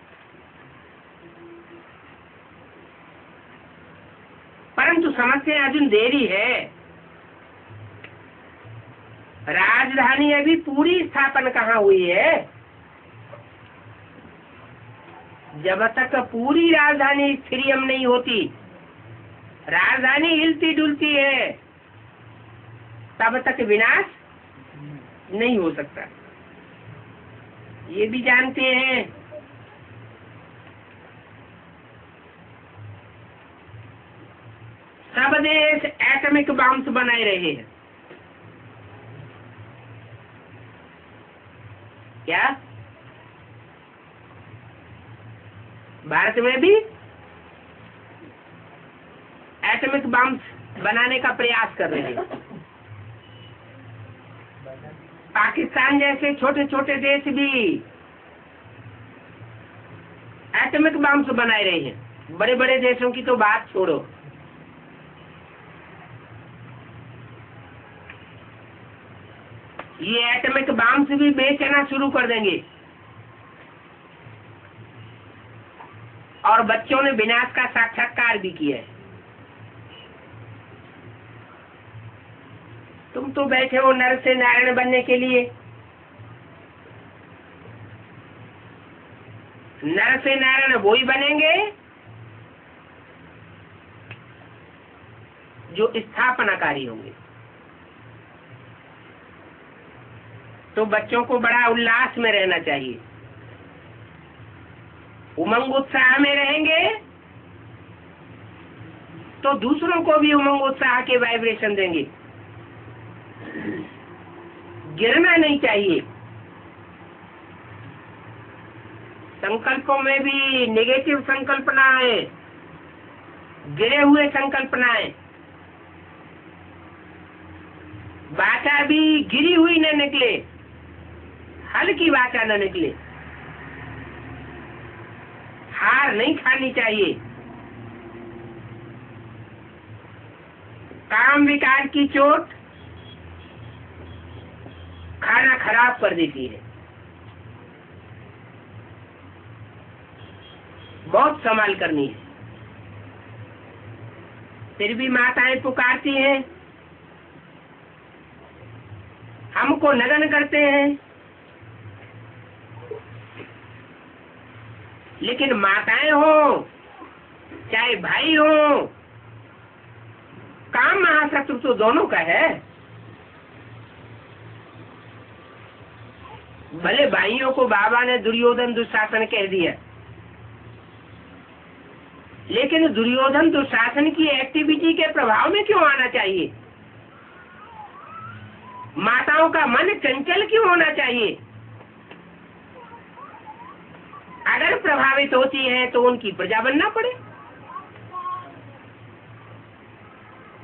S1: परंतु समस्या अभी देरी है। राजधानी अभी पूरी स्थापन कहाँ हुई है? जब तक पूरी राजधानी स्थिरियम नहीं होती, राजधानी हिलती डुलती है, तब तक विनाश नहीं हो सकता। ये भी जानते हैं। सब देश एटॉमिक बॉम्ब्स बनाए रहे हैं। क्या? भारत में भी एटॉमिक बॉम्ब्स बनाने का प्रयास कर रहे हैं। पाकिस्तान जैसे छोटे छोटे देश भी एटॉमिक बॉम्ब्स बनाए रहे हैं। बड़े बड़े देशों की तो बात छोड़ो। ये एटॉमिक बॉम्ब्स भी बेचना शुरू कर देंगे और बच्चों ने विनाश का साक्षात्कार भी किया है। तुम तो बैठे हो नर से नारायण बनने के लिए। नर से नारायण वो ही बनेंगे जो स्थापनाकारी होंगे। तो बच्चों को बड़ा उल्लास में रहना चाहिए, उमंग उत्साह में रहेंगे तो दूसरों को भी उमंग उत्साह के वाइब्रेशन देंगे। गिरना नहीं चाहिए। संकल्पों में भी नेगेटिव संकल्पनाएं, गिरे हुए संकल्पनाएं, वाचा भी गिरी हुई न निकले, हल्की वाचा न निकले। हार नहीं खानी चाहिए। काम विकार की चोट खाना खराब कर देती है। बहुत संभाल करनी है। फिर भी माताएं पुकारती हैं, हमको नगन करते हैं। लेकिन माताएं हो चाहे भाई हो, काम महाशत्रु तो दोनों का है। भले भाइयों को बाबा ने दुर्योधन दुशासन कह दिया, लेकिन दुर्योधन दुशासन की एक्टिविटी के प्रभाव में क्यों आना चाहिए? माताओं का मन चंचल क्यों होना चाहिए? अगर प्रभावित होती है तो उनकी प्रजा बनना पड़े।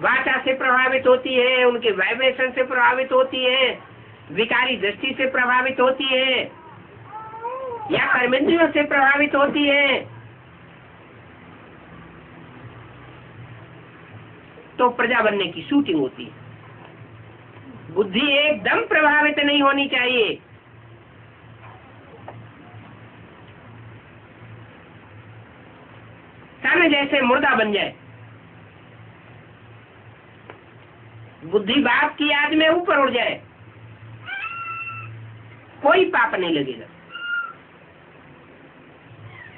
S1: वाचा से प्रभावित होती है, उनके वाइब्रेशन से प्रभावित होती है, विकारी दृष्टि से प्रभावित होती है या कर्मेंद्रियों से प्रभावित होती है, तो प्रजा बनने की शूटिंग होती है। बुद्धि एकदम प्रभावित नहीं होनी चाहिए। तन जैसे मुर्दा बन जाए, बुद्धि बाप की याद में ऊपर उड़ जाए, कोई पाप नहीं लगेगा।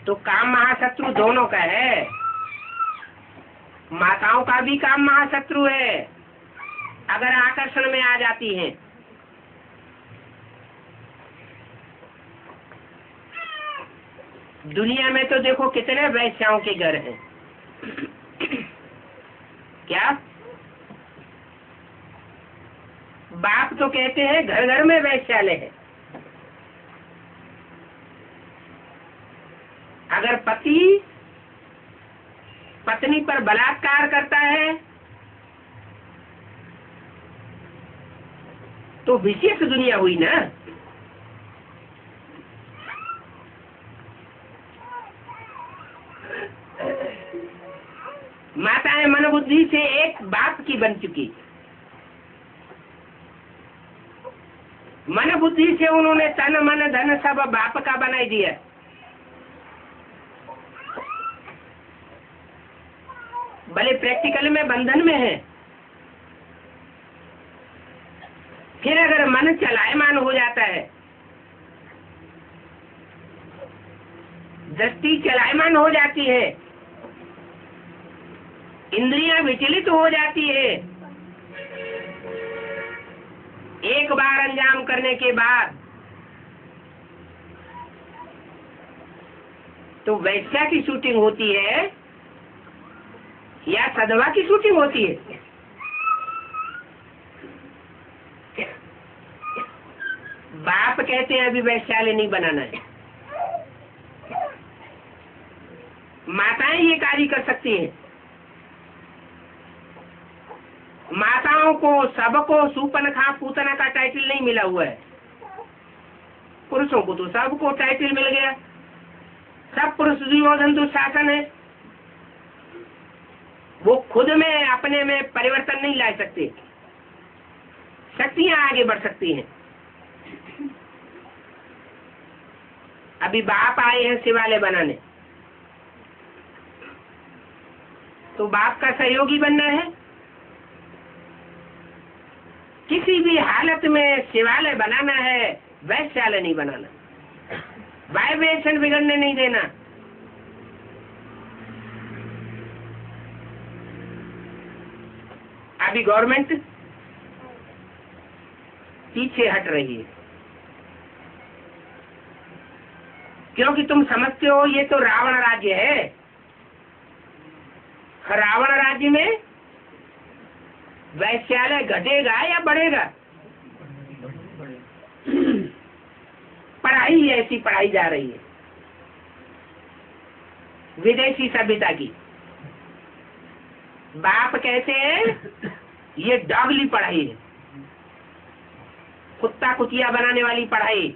S1: तो काम महाशत्रु दोनों का है। माताओं का भी काम महाशत्रु है अगर आकर्षण में आ जाती हैं। दुनिया में तो देखो कितने वैश्याओं के घर हैं। क्या बाप तो कहते हैं घर घर में वैश्यालय है। अगर पति पत्नी पर बलात्कार करता है तो विशेष दुनिया हुई ना। माताएं मन बुद्धि से एक बाप की बन चुकी। मन बुद्धि से उन्होंने तन मन धन सब बाप का बनाई दिया। भले प्रैक्टिकल में बंधन में है, फिर अगर मन चलायमान हो जाता है, दृष्टि चलायमान हो जाती है, इंद्रियां विचलित हो जाती है, एक बार अंजाम करने के बाद तो वैश्या की शूटिंग होती है या सदवा की शूटिंग होती है। बाप कहते हैं अभी वैश्यालय नहीं बनाना है। माताएं ये कार्य कर सकती हैं। माताओं को सबको सूपनखा पूतना का टाइटल नहीं मिला हुआ है। पुरुषों को तो सबको टाइटल मिल गया। सब पुरुष दुर्योधन दुशासन है। वो खुद में अपने में परिवर्तन नहीं ला सकते। शक्तियां आगे बढ़ सकती हैं। अभी बाप आए हैं शिवालय बनाने, तो बाप का सहयोगी बनना है। किसी भी हालत में शिवालय बनाना है, वैश्यालय नहीं बनाना। वाइब्रेशन बिगड़ने नहीं देना। अभी गवर्नमेंट पीछे हट रही है, क्योंकि तुम समझते हो ये तो रावण राज्य है। रावण राज्य में वैश्यालय घटेगा या बढ़ेगा? पढ़ाई ऐसी पढ़ाई जा रही है विदेशी सभ्यता की। बाप कहते हैं ये डॉगली पढ़ाई है, कुत्ता कुतिया बनाने वाली पढ़ाई।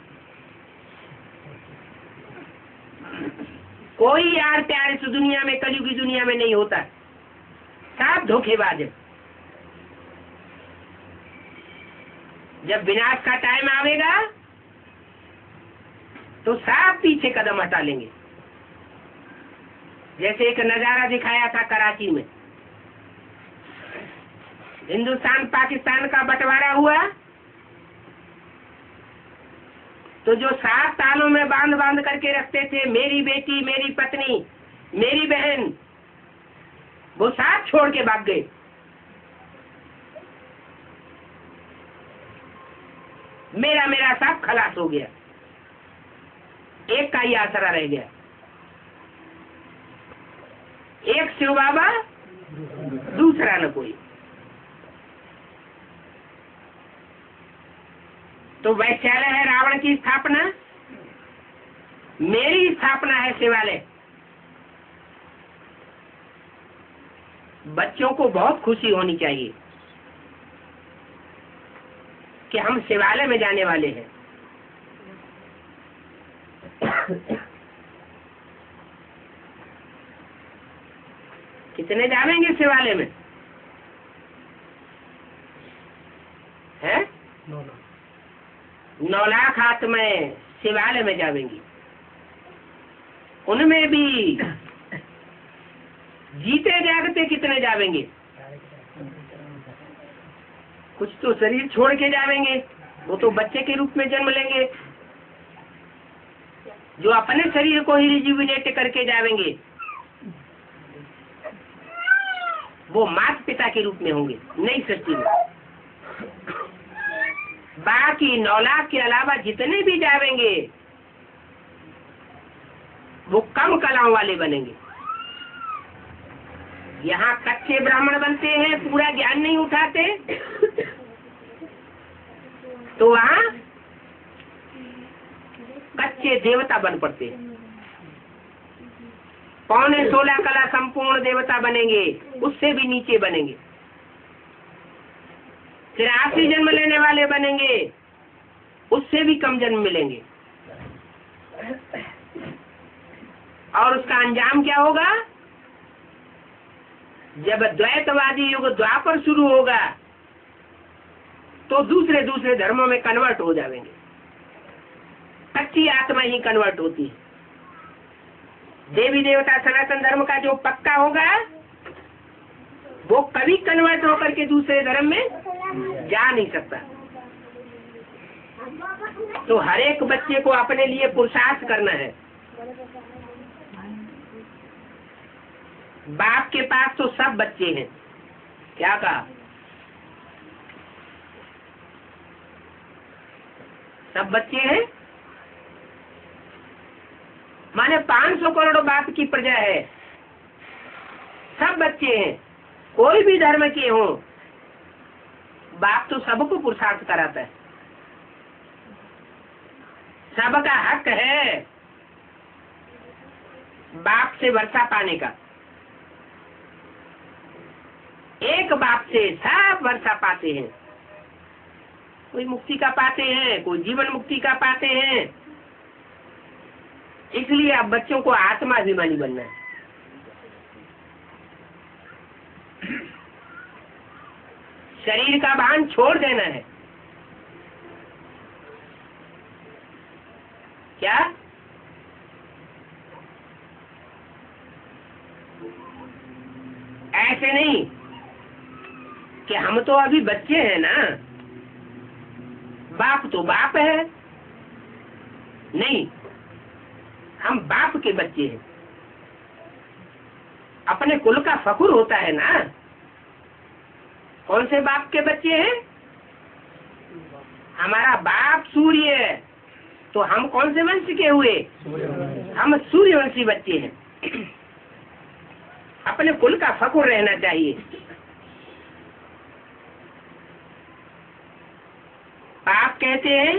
S1: कोई यार प्यार इस दुनिया में, कलयुग की दुनिया में नहीं होता। सब धोखेबाज है। जब विनाश का टाइम आवेगा तो सब पीछे कदम हटा लेंगे। जैसे एक नजारा दिखाया था कराची में, हिंदुस्तान पाकिस्तान का बंटवारा हुआ तो जो 7 तालों में बांध बांध करके रखते थे, मेरी बेटी, मेरी पत्नी, मेरी बहन, वो साथ छोड़ के भाग गए। मेरा मेरा सब खलास हो गया। एक का ही आसरा रह गया। एक शिव बाबा, दूसरा न कोई। तो वैश्यालय है रावण की स्थापना, मेरी स्थापना है शिवालय। बच्चों को बहुत खुशी होनी चाहिए कि हम शिवालय में जाने वाले हैं। कितने जाएंगे शिवालय में? 9 लाख आत्माएं शिवालय में जावेंगी। उनमें भी जीते जागते कितने जावेंगे? कुछ तो शरीर छोड़ के जावेंगे, वो तो बच्चे के रूप में जन्म लेंगे। जो अपने शरीर को ही रिजुविनेट करके जावेंगे वो माता पिता के रूप में होंगे नई सृष्टि में। बाकी 9 लाख के अलावा जितने भी जावेंगे वो कम कलाओं वाले बनेंगे। यहाँ कच्चे ब्राह्मण बनते हैं, पूरा ज्ञान नहीं उठाते, तो वहाँ कच्चे देवता बन पड़ते हैं। 15.5 कला संपूर्ण देवता बनेंगे, उससे भी नीचे बनेंगे। फिर 80 जन्म लेने वाले बनेंगे, उससे भी कम जन्म मिलेंगे। और उसका अंजाम क्या होगा? जब द्वैतवादी युग द्वापर शुरू होगा तो दूसरे दूसरे धर्मों में कन्वर्ट हो जाएंगे। कच्ची आत्मा ही कन्वर्ट होती है। देवी देवता सनातन धर्म का जो पक्का होगा वो कभी कन्वर्ट होकर के दूसरे धर्म में जा नहीं सकता। तो हर एक बच्चे को अपने लिए पुरुषार्थ करना है। बाप के पास तो सब बच्चे हैं। क्या कहा? सब बच्चे हैं, माने 500 करोड़ बाप की प्रजा है, सब बच्चे हैं। कोई भी धर्म के हो, बाप तो सबको पुरुषार्थ कराता है। सबका हक है बाप से वर्षा पाने का। एक बाप से सब वर्षा पाते हैं। कोई मुक्ति का पाते हैं, कोई जीवन मुक्ति का पाते हैं। इसलिए अब बच्चों को आत्माभिमानी बनना है। शरीर का भान छोड़ देना है। क्या? ऐसे नहीं कि हम तो अभी बच्चे हैं ना, बाप तो बाप है। नहीं, हम बाप के बच्चे हैं। अपने कुल का फखुर होता है ना। कौन से बाप के बच्चे हैं? हमारा बाप सूर्य है, तो हम कौन से वंश के हुए? हम सूर्यवंशी बच्चे हैं। अपने कुल का फखुर रहना चाहिए। बाप कहते हैं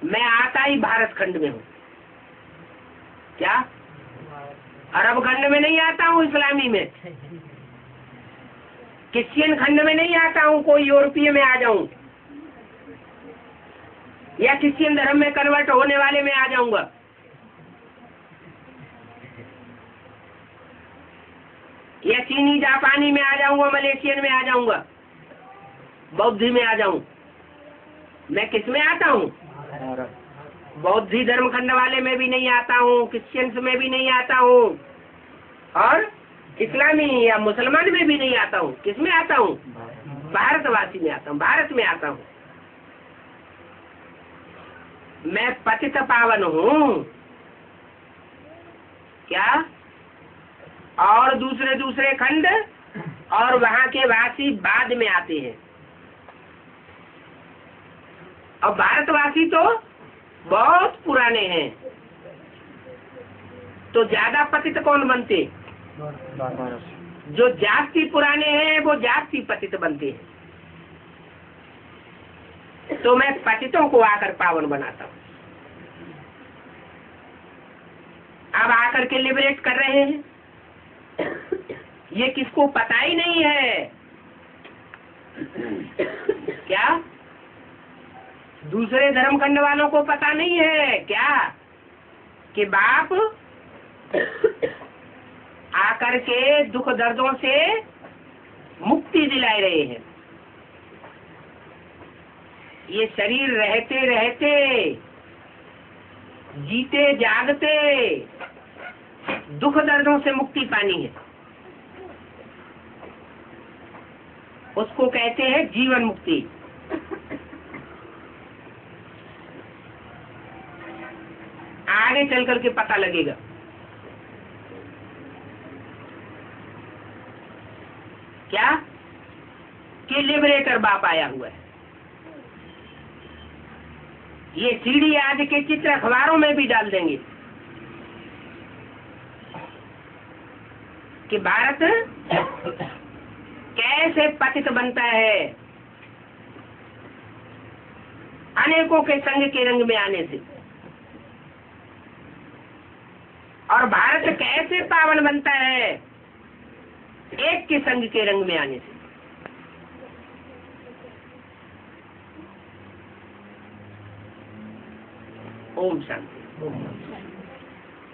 S1: मैं आता ही भारत खंड में हूँ। क्या? अरब खंड में नहीं आता हूँ, इस्लामी में, क्रिश्चियन खंड में नहीं आता हूँ, कोई यूरोपीय में आ जाऊं या क्रिश्चियन धर्म में कन्वर्ट होने वाले में आ जाऊंगा। या चीनी जापानी में आ जाऊंगा, मलेशियन में आ जाऊंगा, बौद्धी में आ जाऊं। मैं किस में आता हूँ? बौद्धी धर्म खंड वाले में भी नहीं आता हूँ, क्रिश्चियंस में भी नहीं आता हूँ, और इस्लामी या मुसलमान में भी नहीं आता हूँ। किस में आता हूँ? भारतवासी में आता हूँ, भारत में आता हूँ। मैं पतित पावन हूँ। क्या? और दूसरे दूसरे खंड और वहाँ के वासी बाद में आते हैं। और भारतवासी तो बहुत पुराने हैं। तो ज्यादा पतित कौन बनते? जो जाति पुराने हैं वो जाति पतित बनते हैं। तो मैं पतितों को आकर पावन बनाता हूँ। अब आकर के लिबरेट कर रहे हैं। ये किसको पता ही नहीं है। क्या? दूसरे धर्म खंड वालों को पता नहीं है क्या कि बाप आकर के दुख दर्दों से मुक्ति दिला रहे हैं। ये शरीर रहते रहते, जीते जागते दुख दर्दों से मुक्ति पानी है, उसको कहते हैं जीवन मुक्ति। आगे चल करके पता लगेगा। क्या कि लिबरेटर बाप आया हुआ है। ये सीडी आदि के चित्र अखबारों में भी डाल देंगे कि भारत कैसे पतित बनता है अनेकों के संग के रंग में आने से, और भारत कैसे पावन बनता है एक के संग के रंग में आने से। ओम शांति।